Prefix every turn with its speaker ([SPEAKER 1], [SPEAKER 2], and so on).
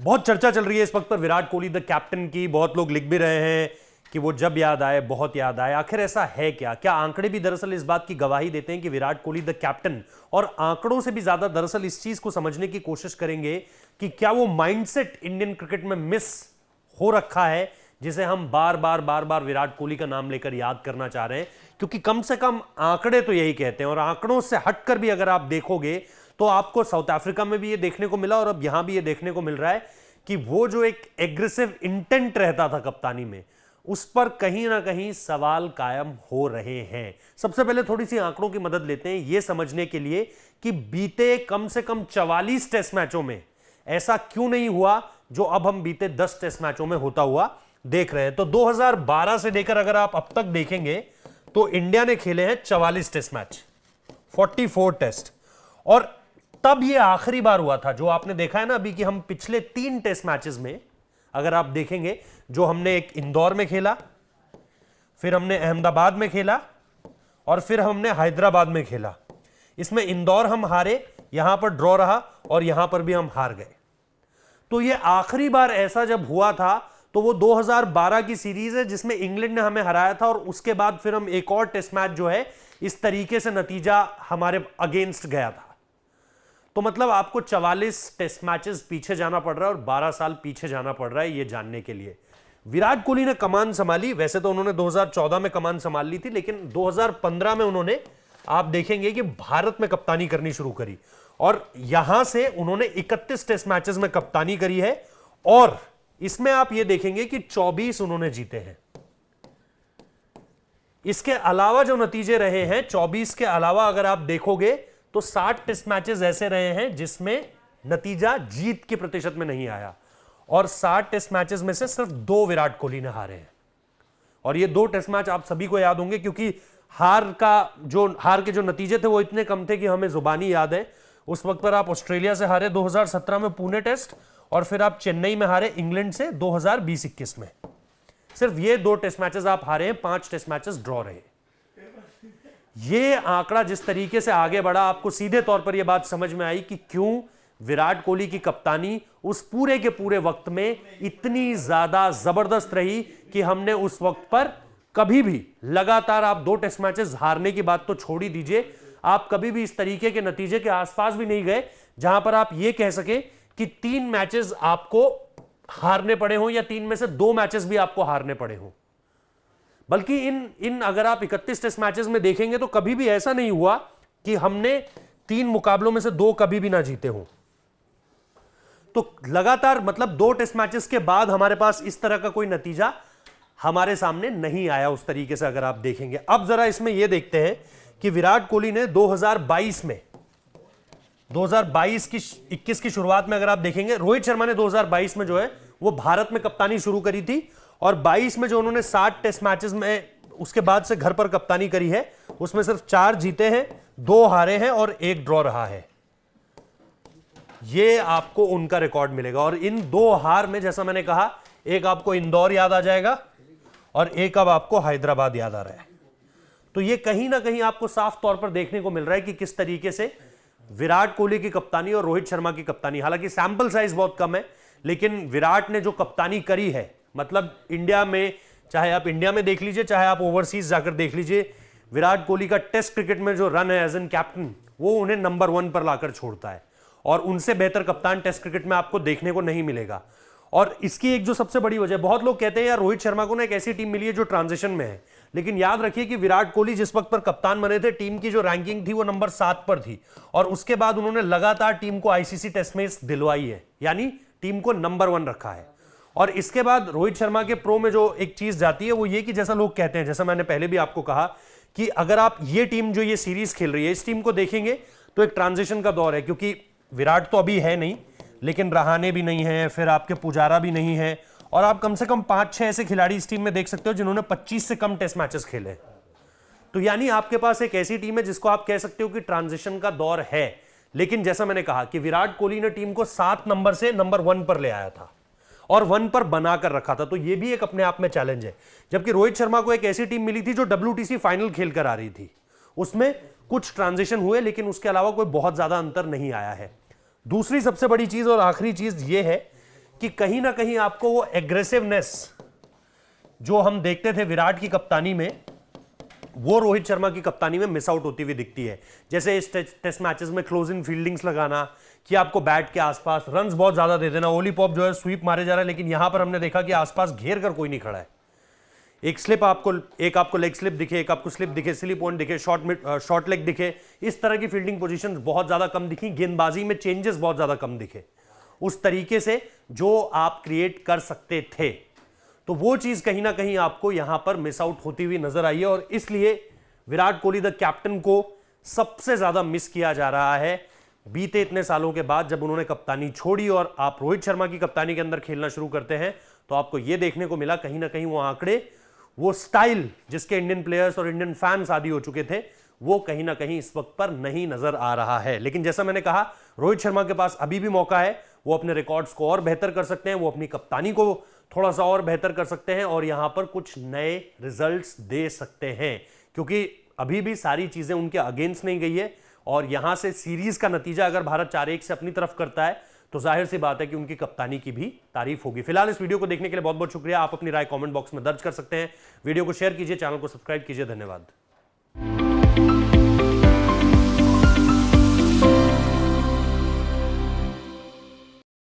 [SPEAKER 1] बहुत चर्चा चल रही है इस वक्त पर विराट कोहली द कैप्टन की। बहुत लोग लिख भी रहे हैं कि वो जब याद आए बहुत याद आए। आखिर ऐसा है क्या? क्या आंकड़े भी दरअसल इस बात की गवाही देते हैं कि विराट कोहली द कैप्टन, और आंकड़ों से भी ज्यादा दरअसल इस चीज को समझने की कोशिश करेंगे कि क्या वो माइंडसेट इंडियन क्रिकेट में मिस हो रखा है जिसे हम बार बार विराट कोहली का नाम लेकर याद करना चाह रहे हैं। क्योंकि कम से कम आंकड़े तो यही कहते हैं, और आंकड़ों से हटकर भी अगर आप देखोगे तो आपको साउथ अफ्रीका में भी ये देखने को मिला और अब यहां भी ये देखने को मिल रहा है कि वो जो एक एग्रेसिव इंटेंट रहता था कप्तानी में, उस पर कहीं ना कहीं सवाल कायम हो रहे हैं। सबसे पहले थोड़ी सी आंकड़ों की मदद लेते हैं यह समझने के लिए कि बीते कम से कम 44 टेस्ट मैचों में ऐसा क्यों नहीं हुआ जो अब हम बीते 10 टेस्ट मैचों में होता हुआ देख रहे हैं। तो 2012 से लेकर अगर आप अब तक देखेंगे तो इंडिया ने खेले हैं 44 टेस्ट मैच, 44 टेस्ट, और तब यह आखिरी बार हुआ था जो आपने देखा है ना अभी कि हम पिछले 3 टेस्ट मैचेस में अगर आप देखेंगे, जो हमने एक इंदौर में खेला, फिर हमने अहमदाबाद में खेला और फिर हमने हैदराबाद में खेला। इसमें इंदौर हम हारे, यहां पर ड्रॉ रहा और यहां पर भी हम हार गए। तो यह आखिरी बार ऐसा जब हुआ था तो वो 2012 की सीरीज है जिसमें इंग्लैंड ने हमें हराया था, और उसके बाद फिर हम एक और टेस्ट मैच जो है इस तरीके से नतीजा हमारे अगेंस्ट गया था। तो मतलब आपको 44 टेस्ट मैचेस पीछे जाना पड़ रहा है और 12 साल पीछे जाना पड़ रहा है ये जानने के लिए। विराट कोहली ने कमान संभाली, वैसे तो उन्होंने 2014 में कमान संभाल ली थी, लेकिन 2015 में उन्होंने, आप देखेंगे कि भारत में कप्तानी करनी शुरू करी और यहां से उन्होंने 31 टेस्ट मैचेस में कप्तानी करी है, और इसमें आप ये देखेंगे कि 24 उन्होंने जीते हैं। इसके अलावा जो नतीजे रहे हैं 24 के अलावा अगर आप देखोगे तो 60 टेस्ट मैचेस ऐसे रहे हैं जिसमें नतीजा जीत के प्रतिशत में नहीं आया, और 60 टेस्ट मैचेस में से सिर्फ 2 विराट कोहली ने हारे हैं। और ये 2 टेस्ट मैच आप सभी को याद होंगे क्योंकि हार के जो नतीजे थे वो इतने कम थे कि हमें जुबानी याद है। उस वक्त पर आप ऑस्ट्रेलिया से हारे 2017 में पुणे टेस्ट, और फिर आप चेन्नई में हारे इंग्लैंड से 2020-21 में। सिर्फ ये 2 टेस्ट मैचेस आप हारे हैं, 5 टेस्ट मैचेस ड्रॉ रहे। ये आंकड़ा जिस तरीके से आगे बढ़ा, आपको सीधे तौर पर यह बात समझ में आई कि क्यों विराट कोहली की कप्तानी उस पूरे के पूरे वक्त में इतनी ज्यादा जबरदस्त रही कि हमने उस वक्त पर कभी भी लगातार, आप 2 टेस्ट मैचेस हारने की बात तो छोड़ ही दीजिए, आप कभी भी इस तरीके के नतीजे के आसपास भी नहीं गए जहां पर आप यह कह सके कि 3 मैचेस आपको हारने पड़े हो या 3 में से 2 मैचेस भी आपको हारने पड़े हो। बल्कि इन अगर आप 31 टेस्ट मैचेस में देखेंगे तो कभी भी ऐसा नहीं हुआ कि हमने 3 मुकाबलों में से 2 कभी भी ना जीते हो। तो लगातार मतलब 2 टेस्ट मैचेस के बाद हमारे पास इस तरह का कोई नतीजा हमारे सामने नहीं आया उस तरीके से अगर आप देखेंगे। अब जरा इसमें यह देखते हैं कि विराट कोहली ने 2022 में 21 की शुरुआत में अगर आप देखेंगे, रोहित शर्मा ने 2022 में जो है वो भारत में कप्तानी शुरू करी थी, और 22 में जो उन्होंने 60 टेस्ट मैचेस में उसके बाद से घर पर कप्तानी करी है उसमें सिर्फ 4 जीते हैं, 2 हारे हैं और 1 ड्रॉ रहा है। ये आपको उनका रिकॉर्ड मिलेगा, और इन 2 हार में जैसा मैंने कहा, एक आपको इंदौर याद आ जाएगा और एक अब आपको हैदराबाद याद आ रहा है। तो ये कहीं ना कहीं आपको साफ तौर पर देखने को मिल रहा है कि किस तरीके से विराट कोहली की कप्तानी और रोहित शर्मा की कप्तानी, हालांकि सैंपल साइज बहुत कम है, लेकिन विराट ने जो कप्तानी करी है, मतलब इंडिया में, चाहे आप इंडिया में देख लीजिए चाहे आप ओवरसीज जाकर देख लीजिए, विराट कोहली का टेस्ट क्रिकेट में जो रन है एज एन कैप्टन, वो उन्हें नंबर 1 पर लाकर छोड़ता है, और उनसे बेहतर कप्तान टेस्ट क्रिकेट में आपको देखने को नहीं मिलेगा। और इसकी एक जो सबसे बड़ी वजह, बहुत लोग कहते हैं यार रोहित शर्मा को ना एक ऐसी टीम मिली है जो ट्रांजिशन में है, लेकिन याद रखिए कि विराट कोहली जिस वक्त पर कप्तान बने थे, टीम की जो रैंकिंग थी वो नंबर 7 पर थी, और उसके बाद उन्होंने लगातार टीम को आईसीसी टेस्ट मैच दिलवाई है, यानी टीम को नंबर 1 रखा है। और इसके बाद रोहित शर्मा के प्रो में जो एक चीज जाती है वो ये कि जैसा लोग कहते हैं, जैसा मैंने पहले भी आपको कहा कि अगर आप ये टीम जो ये सीरीज खेल रही है, इस टीम को देखेंगे तो एक ट्रांजिशन का दौर है, क्योंकि विराट तो अभी है नहीं, लेकिन रहाणे भी नहीं है, फिर आपके पुजारा भी नहीं है, और आप कम से कम 5-6 ऐसे खिलाड़ी इस टीम में देख सकते हो जिन्होंने 25 से कम टेस्ट मैचेस खेले। तो यानी आपके पास एक ऐसी टीम है जिसको आप कह सकते हो कि ट्रांजिशन का दौर है। लेकिन जैसा मैंने कहा कि विराट कोहली ने टीम को 7 नंबर से नंबर 1 पर ले आया था और 1 पर बनाकर रखा था, तो यह भी एक अपने आप में चैलेंज है। जबकि रोहित शर्मा को एक ऐसी टीम मिली थी जो WTC फाइनल खेलकर आ रही थी, उसमें कुछ ट्रांजिशन हुए लेकिन उसके अलावा कोई बहुत ज्यादा अंतर नहीं आया है। दूसरी सबसे बड़ी चीज और आखिरी चीज यह है कि कहीं ना कहीं आपको वो एग्रेसिवनेस जो हम देखते थे विराट की कप्तानी में, वो रोहित शर्मा की कप्तानी में मिस आउट होती हुई दिखती है। जैसे इस टेस्ट मैचेस में क्लोज इन फील्डिंग्स लगाना, कि आपको बैट के आसपास रन्स बहुत ज्यादा दे देना। ओली पॉप जो है स्वीप मारे जा रहा है, लेकिन यहां पर हमने देखा कि आसपास घेर कर कोई नहीं खड़ा है। एक आपको लेग स्लिप दिखे, एक आपको स्लिप दिखे, सिली पॉइंट दिखे, शॉर्ट लेग दिखे, इस तरह की फील्डिंग पोजीशंस बहुत ज्यादा कम दिखी। गेंदबाजी में चेंजेस बहुत ज्यादा कम दिखे उस तरीके से जो आप क्रिएट कर सकते थे। तो वो चीज कहीं ना कहीं आपको यहां पर मिस आउट होती हुई नजर आई है, और इसलिए विराट कोहली द कैप्टन को सबसे ज्यादा मिस किया जा रहा है बीते इतने सालों के बाद। जब उन्होंने कप्तानी छोड़ी और आप रोहित शर्मा की कप्तानी के अंदर खेलना शुरू करते हैं, तो आपको यह देखने को मिला कहीं ना कहीं वो आंकड़े, वो स्टाइल जिसके इंडियन प्लेयर्स और इंडियन फैंस आदी हो चुके थे, वो कहीं ना कहीं इस वक्त पर नहीं नजर आ रहा है। लेकिन जैसा मैंने कहा, रोहित शर्मा के पास अभी भी मौका है, वो अपने रिकॉर्ड्स को और बेहतर कर सकते हैं, वो अपनी कप्तानी को थोड़ा सा और बेहतर कर सकते हैं, और यहां पर कुछ नए रिजल्ट्स दे सकते हैं, क्योंकि अभी भी सारी चीजें उनके अगेंस्ट नहीं गई है। और यहां से सीरीज का नतीजा अगर भारत 4-1 से अपनी तरफ करता है, तो जाहिर सी बात है कि उनकी कप्तानी की भी तारीफ होगी। फिलहाल इस वीडियो को देखने के लिए बहुत बहुत शुक्रिया। आप अपनी राय कमेंट बॉक्स में दर्ज कर सकते हैं। वीडियो को शेयर कीजिए, चैनल को सब्सक्राइब कीजिए। धन्यवाद।